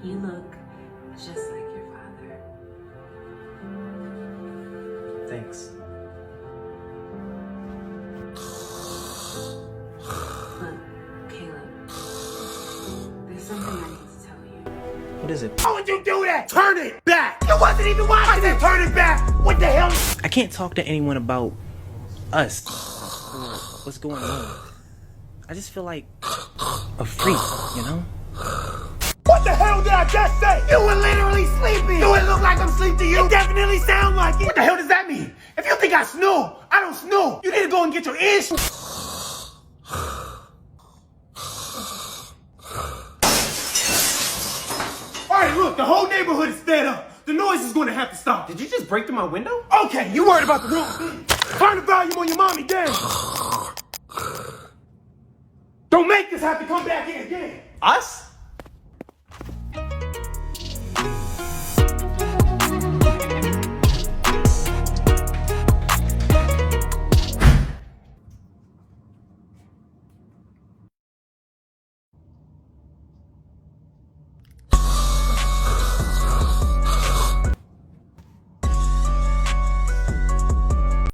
You look just like your father. Thanks. Look, Caleb, there's something I need to tell you. What is it? How would you do that? Turn it back! You wasn't even watching! I said turn it back! What the hell? I can't talk to anyone about us. What's going on? I just feel like a freak, you know? What the hell did I just say? You were literally sleeping! Do it look like I'm asleep to you? It definitely sound like it! What the hell does that mean? If you think I snore, I don't snore! You need to go and get your ears... Alright, look, the whole neighborhood is fed up. The noise is gonna have to stop. Did you just break through my window? Okay, you worried about the wrong thing. Turn the volume on your mommy down. Don't make us have to come back here again. Us?